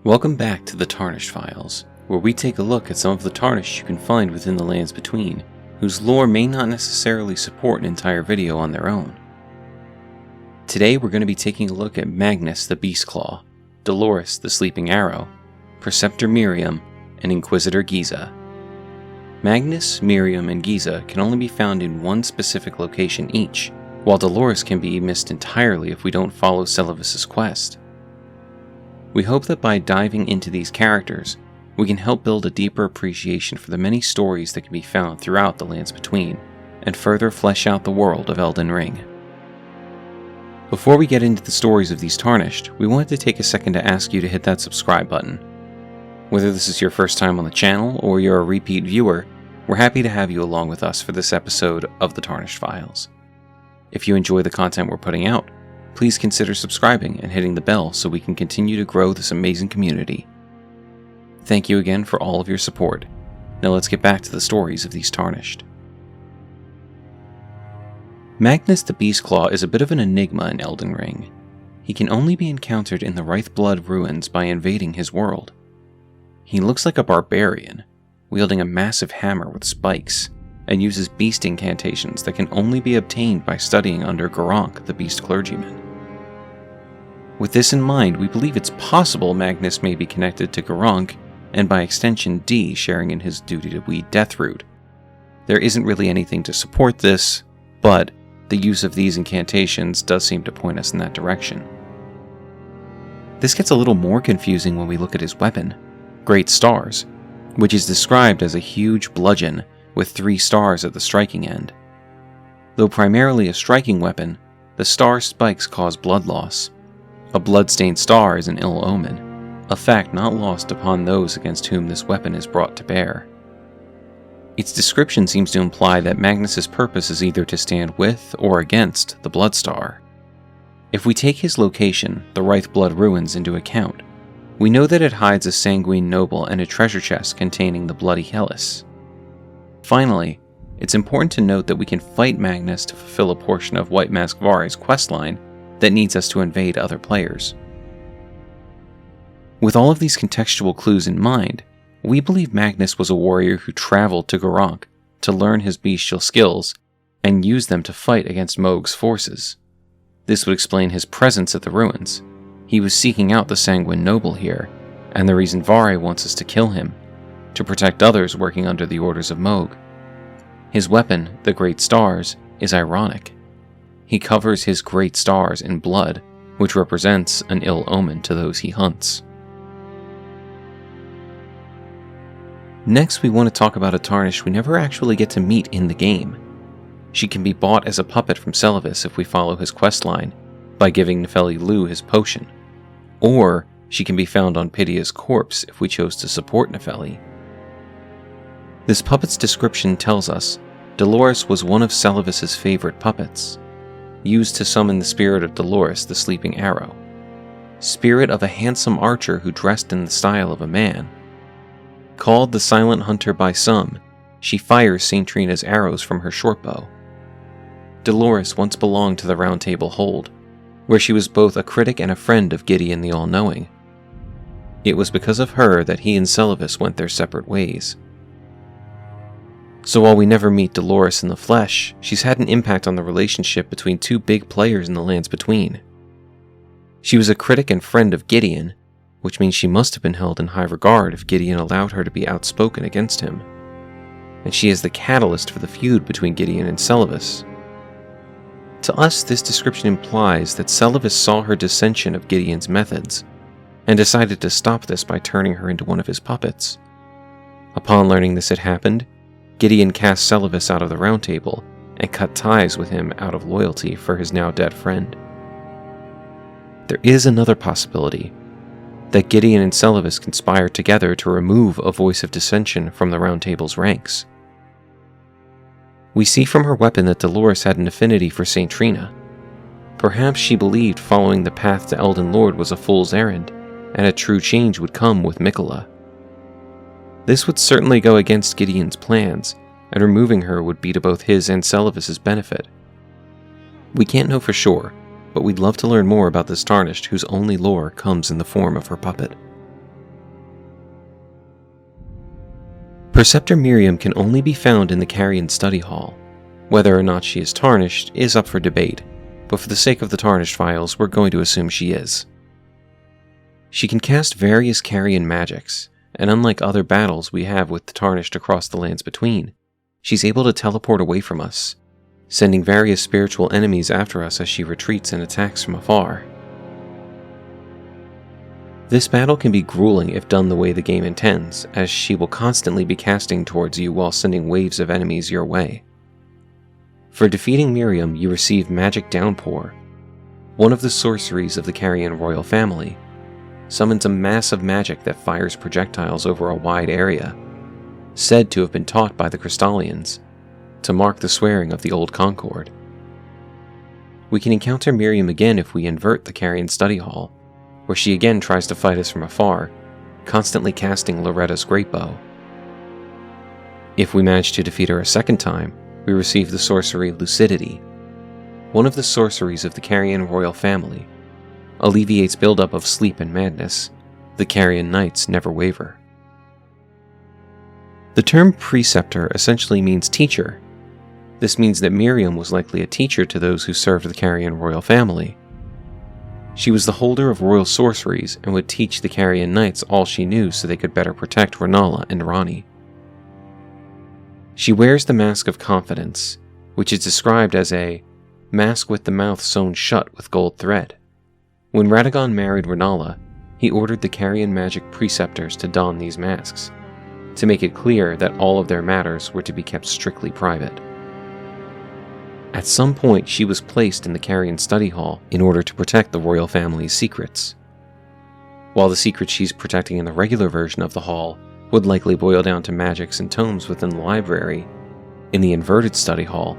Welcome back to the Tarnished Files, where we take a look at some of the Tarnished you can find within the Lands Between, whose lore may not necessarily support an entire video on their own. Today we're going to be taking a look at Magnus the Beastclaw, Dolores the Sleeping Arrow, Preceptor Miriam, and Inquisitor Gaia. Magnus, Miriam, and Gaia can only be found in one specific location each, while Dolores can be missed entirely if we don't follow Celivis's quest. We hope that by diving into these characters, we can help build a deeper appreciation for the many stories that can be found throughout the Lands Between, and further flesh out the world of Elden Ring. Before we get into the stories of these Tarnished, we wanted to take a second to ask you to hit that subscribe button. Whether this is your first time on the channel or you're a repeat viewer, we're happy to have you along with us for this episode of the Tarnished Files. If you enjoy the content we're putting out, please consider subscribing and hitting the bell so we can continue to grow this amazing community. Thank you again for all of your support. Now let's get back to the stories of these Tarnished. Magnus the Beastclaw is a bit of an enigma in Elden Ring. He can only be encountered in the Wraithblood ruins by invading his world. He looks like a barbarian, wielding a massive hammer with spikes, and uses beast incantations that can only be obtained by studying under Garonk, the beast clergyman. With this in mind, we believe it's possible Magnus may be connected to Garonk, and by extension D sharing in his duty to weed Deathroot. There isn't really anything to support this, but the use of these incantations does seem to point us in that direction. This gets a little more confusing when we look at his weapon, Great Stars, which is described as a huge bludgeon with 3 stars at the striking end. Though primarily a striking weapon, the star spikes cause blood loss. A blood-stained star is an ill omen, a fact not lost upon those against whom this weapon is brought to bear. Its description seems to imply that Magnus's purpose is either to stand with or against the Blood Star. If we take his location, the Wraithblood ruins, into account, we know that it hides a sanguine noble and a treasure chest containing the Bloody Hellas. Finally, it's important to note that we can fight Magnus to fulfill a portion of White Mask Vari's questline that needs us to invade other players. With all of these contextual clues in mind, we believe Magnus was a warrior who traveled to Garonk to learn his bestial skills and use them to fight against Mohg's forces. This would explain his presence at the ruins. He was seeking out the Sanguine Noble here, and the reason Vari wants us to kill him, to protect others working under the orders of Mohg. His weapon, the Great Stars, is ironic. He covers his great stars in blood, which represents an ill omen to those he hunts. Next, we want to talk about a Tarnished we never actually get to meet in the game. She can be bought as a puppet from Celivis if we follow his questline, by giving Nefeli Lu his potion, or she can be found on Pidia's corpse if we chose to support Nefeli. This puppet's description tells us Dolores was one of Celivis's favorite puppets, used to summon the spirit of Dolores the Sleeping Arrow, spirit of a handsome archer who dressed in the style of a man. Called the Silent Hunter by some, she fires St. Trina's arrows from her shortbow. Dolores once belonged to the Round Table Hold, where she was both a critic and a friend of Gideon the All-Knowing. It was because of her that he and Celivis went their separate ways. So while we never meet Dolores in the flesh, she's had an impact on the relationship between 2 big players in the Lands Between. She was a critic and friend of Gideon, which means she must have been held in high regard if Gideon allowed her to be outspoken against him. And she is the catalyst for the feud between Gideon and Celivis. To us, this description implies that Celivis saw her dissension of Gideon's methods, and decided to stop this by turning her into one of his puppets. Upon learning this had happened, Gideon cast Celivis out of the Round Table and cut ties with him out of loyalty for his now dead friend. There is another possibility, that Gideon and Celivis conspired together to remove a voice of dissension from the Round Table's ranks. We see from her weapon that Dolores had an affinity for St. Trina. Perhaps she believed following the path to Elden Lord was a fool's errand, and a true change would come with Miquella. This would certainly go against Gideon's plans, and removing her would be to both his and Celivis's benefit. We can't know for sure, but we'd love to learn more about this Tarnished whose only lore comes in the form of her puppet. Preceptor Miriam can only be found in the Carrion Study Hall. Whether or not she is tarnished is up for debate, but for the sake of the Tarnished Files, we're going to assume she is. She can cast various Carrion magics, and unlike other battles we have with the Tarnished across the lands between, she's able to teleport away from us, sending various spiritual enemies after us as she retreats and attacks from afar. This battle can be grueling if done the way the game intends, as she will constantly be casting towards you while sending waves of enemies your way. For defeating Miriam, you receive Magic Downpour. One of the sorceries of the Carrion royal family summons a mass of magic that fires projectiles over a wide area, said to have been taught by the Crystallians, to mark the swearing of the Old Concord. We can encounter Miriam again if we invert the Carrion Study Hall, where she again tries to fight us from afar, constantly casting Loretta's Great Bow. If we manage to defeat her a second time, we receive the sorcery Lucidity. One of the sorceries of the Carrion royal family alleviates buildup of sleep and madness. The Carrion Knights never waver. The term preceptor essentially means teacher. This means that Miriam was likely a teacher to those who served the Carrion royal family. She was the holder of royal sorceries and would teach the Carrion Knights all she knew so they could better protect Rennala and Ranni. She wears the Mask of Confidence, which is described as a mask with the mouth sewn shut with gold thread. When Radagon married Rennala, he ordered the Carrion magic preceptors to don these masks, to make it clear that all of their matters were to be kept strictly private. At some point, she was placed in the Carrion Study Hall in order to protect the royal family's secrets. While the secrets she's protecting in the regular version of the hall would likely boil down to magics and tomes within the library, in the inverted study hall,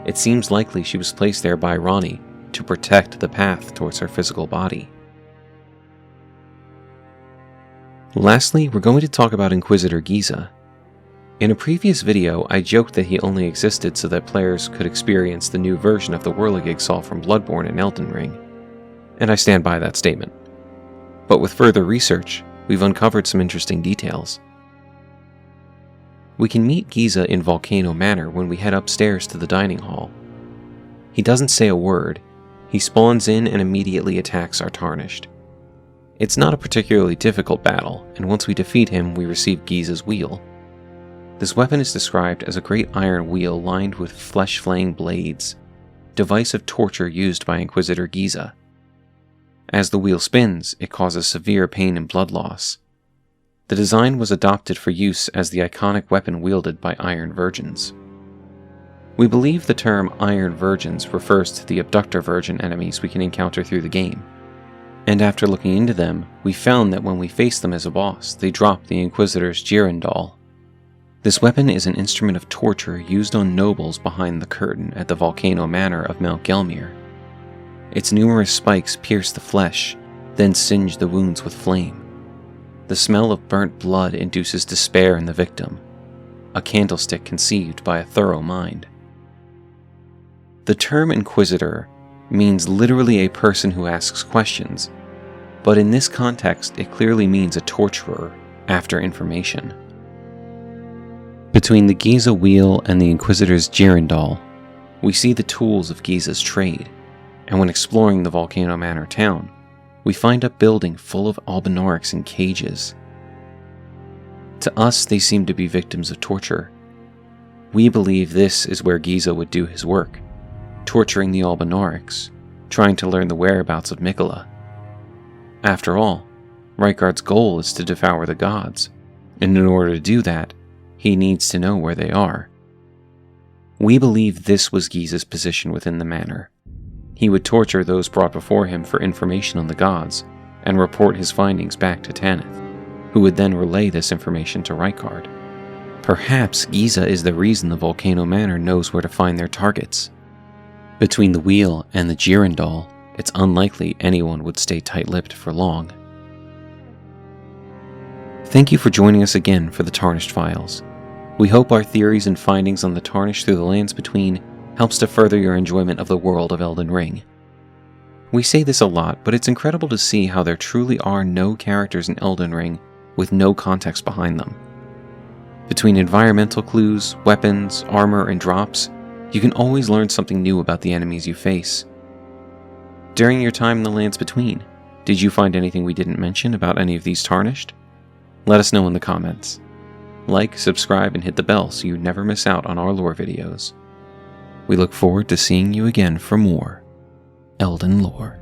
it seems likely she was placed there by Ranni to protect the path towards her physical body. Lastly, we're going to talk about Inquisitor Gaia. In a previous video, I joked that he only existed so that players could experience the new version of the Whirligig saw from Bloodborne and Elden Ring, and I stand by that statement. But with further research, we've uncovered some interesting details. We can meet Gaia in Volcano Manor when we head upstairs to the dining hall. He doesn't say a word. He spawns in and immediately attacks our Tarnished. It's not a particularly difficult battle, and once we defeat him, we receive Gaia's Wheel. This weapon is described as a great iron wheel lined with flesh-flaying blades, device of torture used by Inquisitor Gaia. As the wheel spins, it causes severe pain and blood loss. The design was adopted for use as the iconic weapon wielded by Iron Virgins. We believe the term Iron Virgins refers to the Abductor Virgin enemies we can encounter through the game, and after looking into them, we found that when we face them as a boss, they drop the Inquisitor's Girandol. This weapon is an instrument of torture used on nobles behind the curtain at the Volcano Manor of Mount Gelmir. Its numerous spikes pierce the flesh, then singe the wounds with flame. The smell of burnt blood induces despair in the victim, a candlestick conceived by a thorough mind. The term Inquisitor means literally a person who asks questions, but in this context it clearly means a torturer after information. Between the Gaia Wheel and the Inquisitor's Girandol, we see the tools of Gaia's trade, and when exploring the Volcano Manor town, we find a building full of Albinaurics in cages. To us, they seem to be victims of torture. We believe this is where Gaia would do his work, torturing the Albinaurics, trying to learn the whereabouts of Miquella. After all, Rykard's goal is to devour the gods, and in order to do that, he needs to know where they are. We believe this was Gaia's position within the manor. He would torture those brought before him for information on the gods, and report his findings back to Tanith, who would then relay this information to Rykard. Perhaps Gaia is the reason the Volcano Manor knows where to find their targets. Between the wheel and the Girandol, it's unlikely anyone would stay tight-lipped for long. Thank you for joining us again for the Tarnished Files. We hope our theories and findings on the Tarnished through the lands between helps to further your enjoyment of the world of Elden Ring. We say this a lot, but it's incredible to see how there truly are no characters in Elden Ring with no context behind them. Between environmental clues, weapons, armor, and drops, you can always learn something new about the enemies you face. During your time in the Lands Between, did you find anything we didn't mention about any of these Tarnished? Let us know in the comments. Like, subscribe, and hit the bell so you never miss out on our lore videos. We look forward to seeing you again for more Elden lore.